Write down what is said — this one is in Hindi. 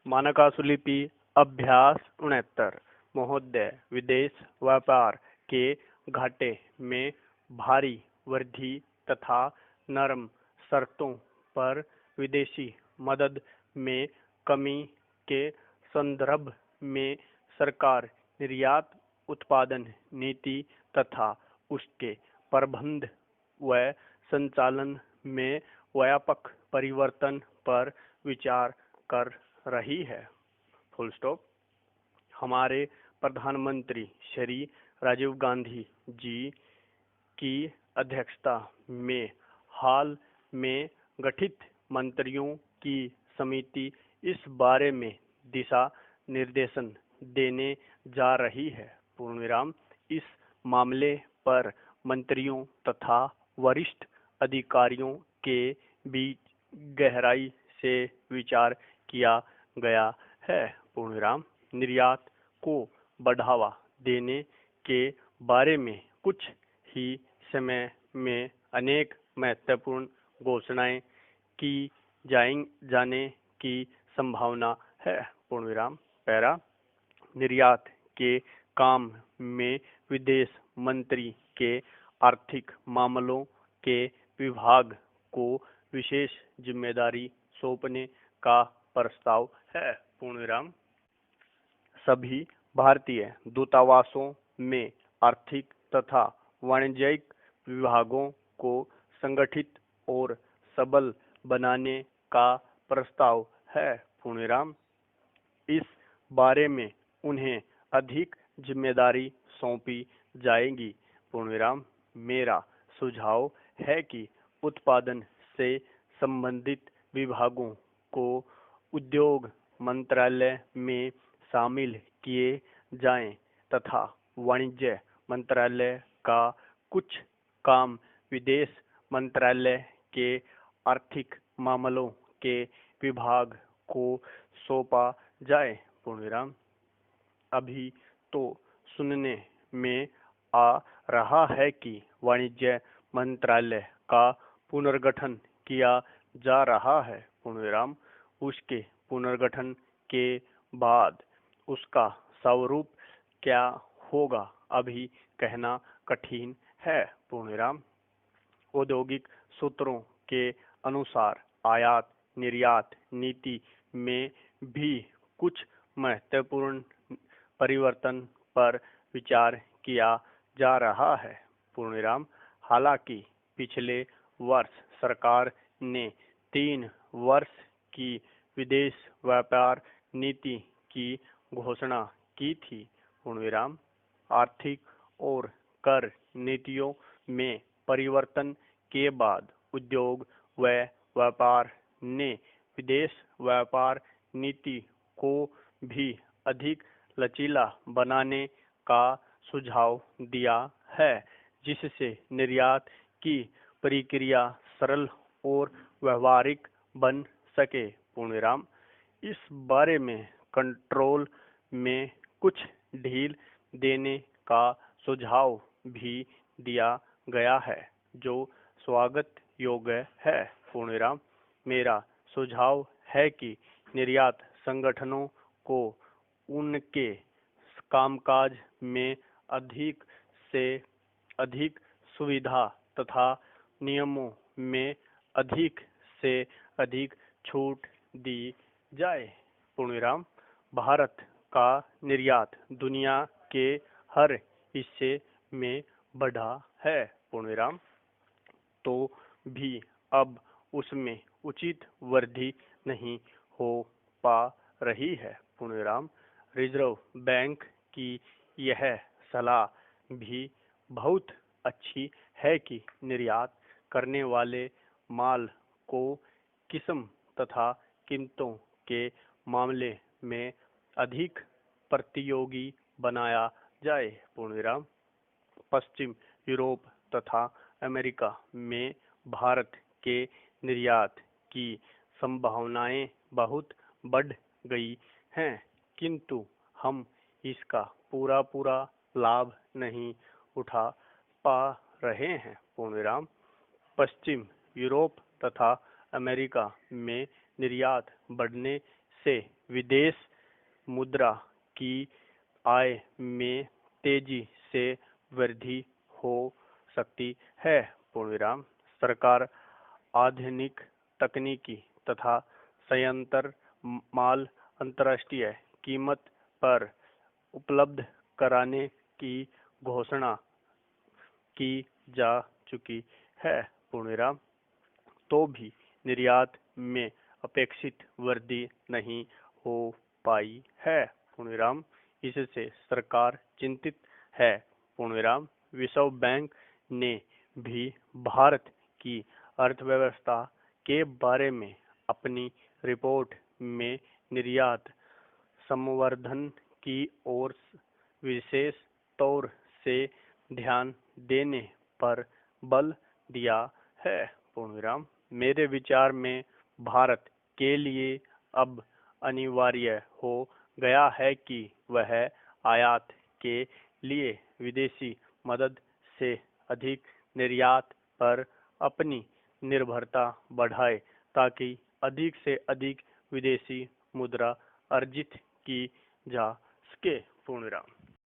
मानकानुलिपि अभ्यास 69। महोदय, विदेश व्यापार के घाटे में भारी वृद्धि तथा नरम शर्तों पर विदेशी मदद में कमी के संदर्भ में सरकार निर्यात उत्पादन नीति तथा उसके प्रबंध व संचालन में व्यापक परिवर्तन पर विचार कर रही है। Full stop. हमारे प्रधानमंत्री श्री राजीव गांधी जी की अध्यक्षता में हाल में गठित मंत्रियों की समिति इस बारे में दिशा निर्देशन देने जा रही है। पूर्णविराम। इस मामले पर मंत्रियों तथा वरिष्ठ अधिकारियों के बीच गहराई से विचार किया गया है। पूर्णविराम। निर्यात को बढ़ावा देने के बारे में कुछ ही समय में अनेक महत्वपूर्ण घोषणाएं की जाने की संभावना है। पूर्णविराम। पैरा। निर्यात के काम में विदेश मंत्री के आर्थिक मामलों के विभाग को विशेष जिम्मेदारी सौंपने का प्रस्ताव है। पूर्णविराम। सभी भारतीय दूतावासों में आर्थिक तथा वाणिज्यिक विभागों को संगठित और सबल बनाने का प्रस्ताव है। पूर्णविराम। इस बारे में उन्हें अधिक जिम्मेदारी सौंपी जाएगी। पूर्णविराम। मेरा सुझाव है कि उत्पादन से संबंधित विभागों को उद्योग मंत्रालय में शामिल किए जाएं तथा वाणिज्य मंत्रालय का कुछ काम विदेश मंत्रालय के आर्थिक मामलों के विभाग को सौंपा जाए। पूर्णविराम। अभी तो सुनने में आ रहा है कि वाणिज्य मंत्रालय का पुनर्गठन किया जा रहा है। पूर्णविराम। उसके पुनर्गठन के बाद उसका स्वरूप क्या होगा अभी कहना कठिन है। पूर्णविराम। औद्योगिक सूत्रों के अनुसार आयात निर्यात नीति में भी कुछ महत्वपूर्ण परिवर्तन पर विचार किया जा रहा है। पूर्णविराम। हालांकि पिछले वर्ष सरकार ने 3 वर्ष की विदेश व्यापार नीति की घोषणा की थी। पूर्णविराम। आर्थिक और कर नीतियों में परिवर्तन के बाद उद्योग व व्यापार ने विदेश व्यापार नीति को भी अधिक लचीला बनाने का सुझाव दिया है, जिससे निर्यात की प्रक्रिया सरल और व्यवहारिक बन सके। पूर्णविराम। इस बारे में कंट्रोल में कुछ ढील देने का सुझाव भी दिया गया है, जो स्वागत योग्य है। पूर्णविराम। मेरा सुझाव है कि निर्यात संगठनों को उनके कामकाज में अधिक से अधिक सुविधा तथा नियमों में अधिक से अधिक छूट दी जाए। पूर्णविराम। भारत का निर्यात दुनिया के हर हिस्से में बढ़ा है। पूर्णविराम। तो भी अब उसमें उचित वृद्धि नहीं हो पा रही है। पूर्णविराम। रिजर्व बैंक की यह सलाह भी बहुत अच्छी है कि निर्यात करने वाले माल को किस्म तथा कीमतों के मामले में अधिक प्रतियोगी बनाया जाए। पूर्णविराम। पश्चिम यूरोप तथा अमेरिका में भारत के निर्यात की संभावनाएं बहुत बढ़ गई हैं, किंतु हम इसका पूरा लाभ नहीं उठा पा रहे हैं। पूर्णविराम। पश्चिम यूरोप तथा अमेरिका में निर्यात बढ़ने से विदेश मुद्रा की आय में तेजी से वृद्धि हो सकती है। पूर्णविराम। सरकार आधुनिक तकनीकी तथा संयंत्र माल अंतर्राष्ट्रीय कीमत पर उपलब्ध कराने की घोषणा की जा चुकी है। पूर्णविराम। तो भी निर्यात में अपेक्षित वृद्धि नहीं हो पाई है। पूर्णविराम। इससे सरकार चिंतित है। पूर्णविराम। विश्व बैंक ने भी भारत की अर्थव्यवस्था के बारे में अपनी रिपोर्ट में निर्यात संवर्धन की ओर विशेष तौर से ध्यान देने पर बल दिया है। पूर्णविराम। मेरे विचार में भारत के लिए अब अनिवार्य हो गया है कि वह आयात के लिए विदेशी मदद से अधिक निर्यात पर अपनी निर्भरता बढ़ाए ताकि अधिक से अधिक विदेशी मुद्रा अर्जित की जा सके। पूर्णविराम।